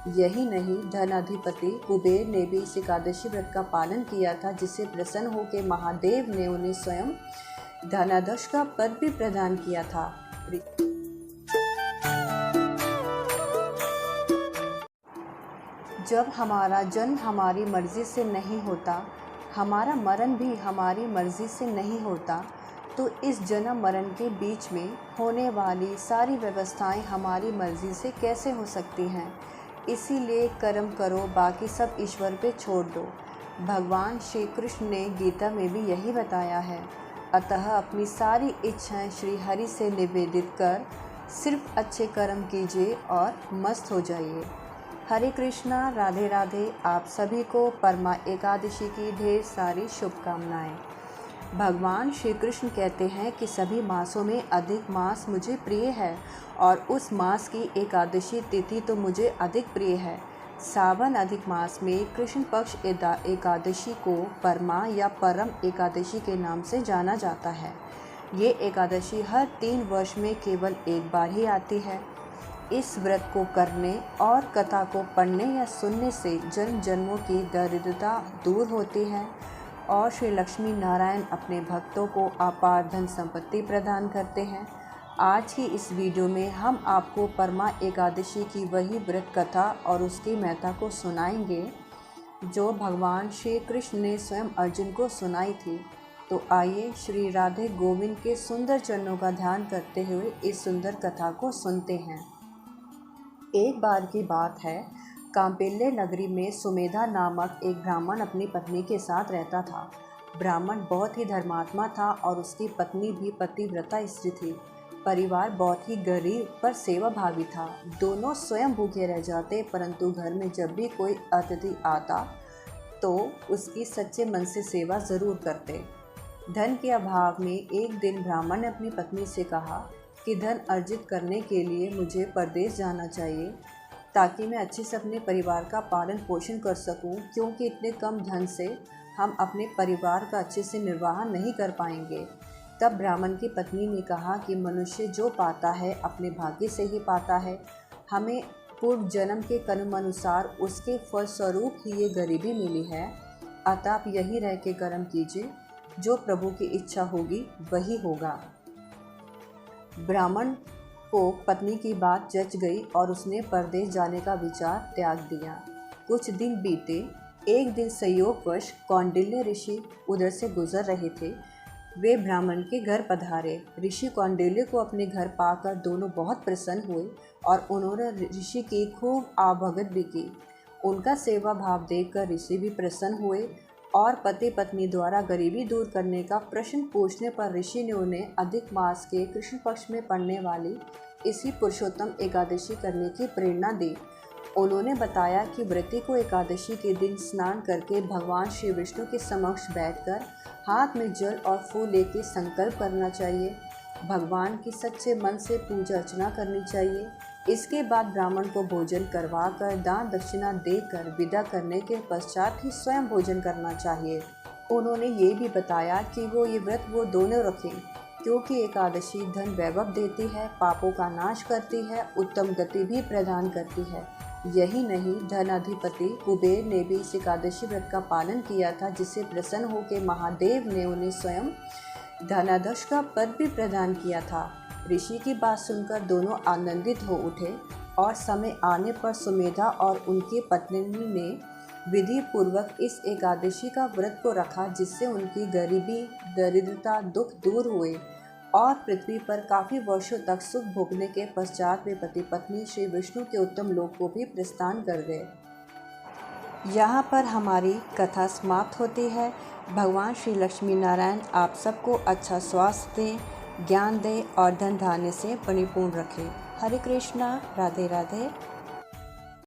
यही नहीं, धनाधिपति कुबेर ने भी इस एकादशी व्रत का पालन किया था, जिससे प्रसन्न होकर महादेव ने उन्हें स्वयं धनाध्यक्ष का पद भी प्रदान किया था। जब हमारा जन्म हमारी मर्जी से नहीं होता, हमारा मरण भी हमारी मर्जी से नहीं होता, तो इस जन्म मरण के बीच में होने वाली सारी व्यवस्थाएं हमारी मर्जी से कैसे हो सकती हैं। इसीलिए कर्म करो, बाकी सब ईश्वर पे छोड़ दो। भगवान श्री कृष्ण ने गीता में भी यही बताया है। अतः अपनी सारी इच्छाएं श्री हरि से निवेदित कर सिर्फ अच्छे कर्म कीजिए और मस्त हो जाइए। हरे कृष्णा, राधे राधे। आप सभी को परमा एकादशी की ढेर सारी शुभकामनाएं। भगवान श्री कृष्ण कहते हैं कि सभी मासों में अधिक मास मुझे प्रिय है और उस मास की एकादशी तिथि तो मुझे अधिक प्रिय है। सावन अधिक मास में कृष्ण पक्ष एकादशी को परमा या परम एकादशी के नाम से जाना जाता है। ये एकादशी हर 3 वर्ष में केवल एक बार ही आती है। इस व्रत को करने और कथा को पढ़ने या सुनने से जन्म जन्मों की दरिद्रता दूर होती है और श्री लक्ष्मी नारायण अपने भक्तों को अपार धन संपत्ति प्रदान करते हैं। आज की इस वीडियो में हम आपको परमा एकादशी की वही व्रत कथा और उसकी महत्ता को सुनाएंगे जो भगवान श्री कृष्ण ने स्वयं अर्जुन को सुनाई थी। तो आइए श्री राधे गोविंद के सुंदर चरणों का ध्यान करते हुए इस सुंदर कथा को सुनते हैं। एक बार की बात है, कांपिल्य नगरी में सुमेधा नामक एक ब्राह्मण अपनी पत्नी के साथ रहता था। ब्राह्मण बहुत ही धर्मात्मा था और उसकी पत्नी भी पतिव्रता स्त्री थी। परिवार बहुत ही गरीब पर सेवा भावी था। दोनों स्वयं भूखे रह जाते, परंतु घर में जब भी कोई अतिथि आता तो उसकी सच्चे मन से सेवा ज़रूर करते। धन के अभाव में एक दिन ब्राह्मण ने अपनी पत्नी से कहा कि धन अर्जित करने के लिए मुझे परदेश जाना चाहिए ताकि मैं अच्छे से अपने परिवार का पालन पोषण कर सकूं, क्योंकि इतने कम धन से हम अपने परिवार का अच्छे से निर्वाह नहीं कर पाएंगे। तब ब्राह्मण की पत्नी ने कहा कि मनुष्य जो पाता है अपने भाग्य से ही पाता है। हमें पूर्व जन्म के कर्म अनुसार उसके फलस्वरूप ही ये गरीबी मिली है। अतः आप यहीं रह के कर्म कीजिए, जो प्रभु की इच्छा होगी वही होगा। ब्राह्मण को पत्नी की बात जच गई और उसने परदेश जाने का विचार त्याग दिया। कुछ दिन बीते। एक दिन संयोगवश कौंडिल्य ऋषि उधर से गुजर रहे थे। वे ब्राह्मण के घर पधारे। ऋषि कौंडिल्य को अपने घर पाकर दोनों बहुत प्रसन्न हुए और उन्होंने ऋषि की खूब आवभगत भी की। उनका सेवा भाव देखकर ऋषि भी प्रसन्न हुए और पति पत्नी द्वारा गरीबी दूर करने का प्रश्न पूछने पर ऋषि ने उन्हें अधिक मास के कृष्ण पक्ष में पड़ने वाली इसी पुरुषोत्तम एकादशी करने की प्रेरणा दी। उन्होंने बताया कि व्रती को एकादशी के दिन स्नान करके भगवान श्री विष्णु के समक्ष बैठकर हाथ में जल और फूल लेके संकल्प करना चाहिए। भगवान की सच्चे मन से पूजा अर्चना करनी चाहिए। इसके बाद ब्राह्मण को भोजन करवाकर दान दक्षिणा देकर विदा करने के पश्चात ही स्वयं भोजन करना चाहिए। उन्होंने ये भी बताया कि ये व्रत वो दोनों रखें, क्योंकि एकादशी धन वैभव देती है, पापों का नाश करती है, उत्तम गति भी प्रदान करती है। यही नहीं, धनाधिपति कुबेर ने भी इस एकादशी व्रत का पालन किया था, जिससे प्रसन्न होकर महादेव ने उन्हें स्वयं धनाध्यक्ष का पद भी प्रदान किया था। ऋषि की बात सुनकर दोनों आनंदित हो उठे और समय आने पर सुमेधा और उनकी पत्नी ने विधि पूर्वक इस एकादशी का व्रत को रखा, जिससे उनकी गरीबी दरिद्रता दुख दूर हुए और पृथ्वी पर काफ़ी वर्षों तक सुख भोगने के पश्चात वे पति पत्नी श्री विष्णु के उत्तम लोक को भी प्रस्थान कर गए। यहाँ पर हमारी कथा समाप्त होती है। भगवान श्री लक्ष्मी नारायण आप सबको अच्छा स्वास्थ्य दें, ज्ञान दें और धन धान्य से परिपूर्ण रखें। हरे कृष्णा, राधे राधे।